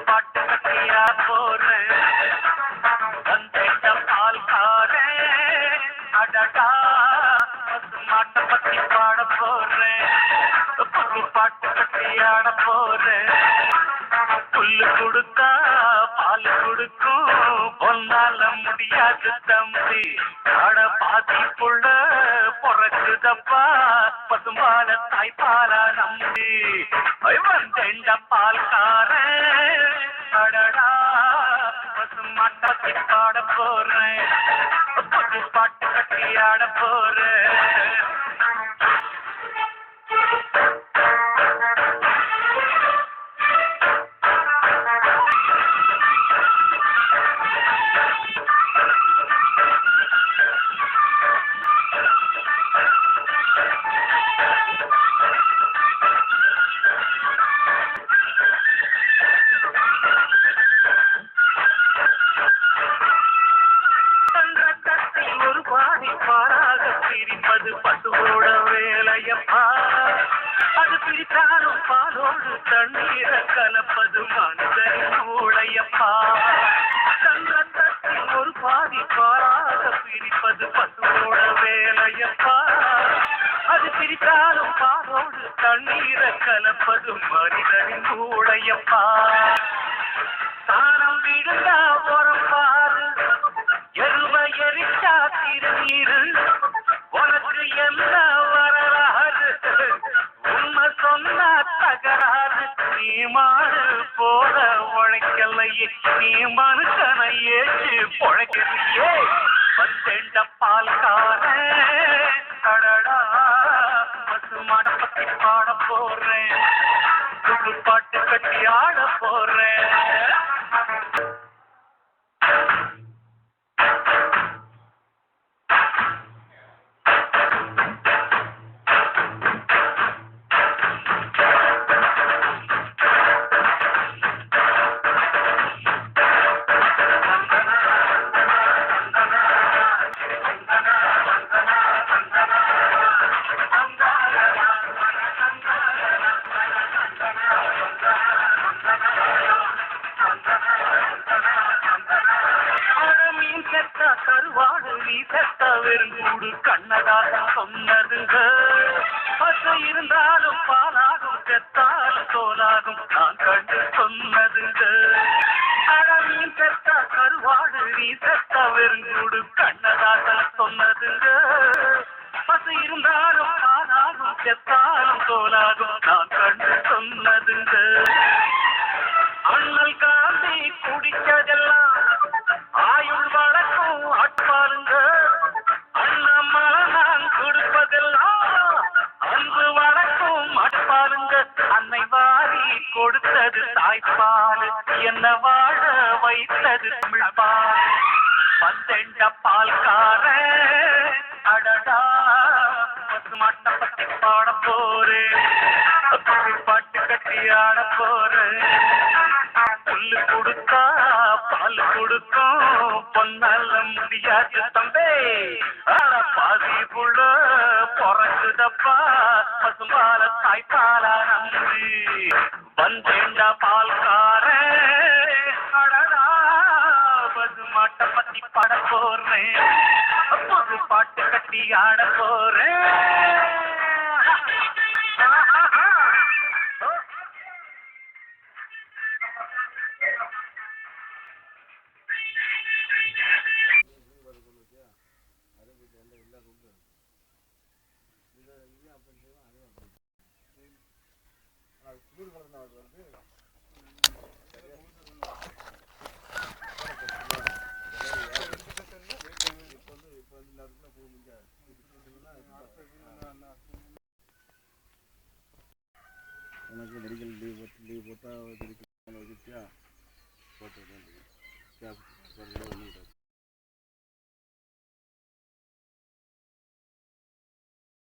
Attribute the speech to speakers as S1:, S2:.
S1: பாட்டு கட்டியா போறேன் வந்தேட்ட பால்காரே அடடா பசு மாட்டை பத்தி பாட போறேன் புது பாட்டு கட்டியாட போறேன் புல்லு கொடுத்தா பால் கொடுக்கும் பொன்னால முடியாது தம்பி அட பாதி புள்ள பொறக்குதப்பா பசும்பால தாய்ப்பாலா நம்பி வந்தேண்ட பால்காரன் அடடா பசு மாட்டை பாட போறேன் புது பாட்டு கட்டியாட போறேன் பசுவோட வேலையப்பா அது பிரித்தாலும் பாலோடு தண்ணீர கலப்பது மனிதனின் மூளையப்பா சங்கத்தில் ஒரு பாதி பாலாக பிரிப்பது பசுவோட வேலையப்பா அது பிரித்தாலும் பாலோடு தண்ணீர கலப்பது மனிதனின் மூளையப்பா தானம் விழுந்தா உரப்பாரு எருவ எரிச்சா திருநீரு உனக்கு என்ன வரலாறு உண்மை சொன்னா தகராறு நீ மாடு போல உழைக்கலையே நீ மனுஷனை ஏற்று பொழைக்கலையே வந்தேண்ட பால்காரன் அடடா பசு மாட்டை பத்தி பாட போறேன் புது பாட்டு கட்டி ஆட போறேன் கருவாடு நீ செத்த வெறுங்கூடு கண்ணதாக சொன்னதுங்க பசு இருந்தாலும் பாலாகும் செத்தாலும் தோலாகும் நான் கண்டு சொன்னதுங்க அழமீன் செத்த கருவாடு நீ செத்த வெறுங்கூடு கண்ணதாக சொன்னதுங்க பசு இருந்தாலும் பாலாகும் செத்தாலும் தோலாகும் நான் கண்டு சொன்னதுங்க அண்ணல் காந்தி குடிச்சதெல்லாம் ஆயுள் வழக்கும் ஆட்பாருங்க அண்ணாமலை நான் கொடுப்பதெல்லாம் அன்பு வழக்கும் ஆட்பாருங்க அன்னை வாரி கொடுத்தது தாய்ப்பால் என்ன வாழ வைத்தது தமிழ்பால் வந்தெண்ட பால்காரன் அடடா பசு மாட்டை பத்தி பாட போறேன் பாட்டு கட்டி ஆட போறேன் புல்லு கொடுத்தா பால் கொடுக்கும் பொன்னால முடியாது தம்பே அட பாதி புள்ள பொறக்குதப்பா பசும்பால தாய்ப்பாலா நம்பி வந்தேண்ட பால்காரன் அடடா பசு மாட்டை பத்தி பாட போறேன் புது பாட்டு கட்டி ஆட போறேன்
S2: உனக்கு மெடிக்கல் லீவ் போட்டால் வச்சுட்டியா போட்டு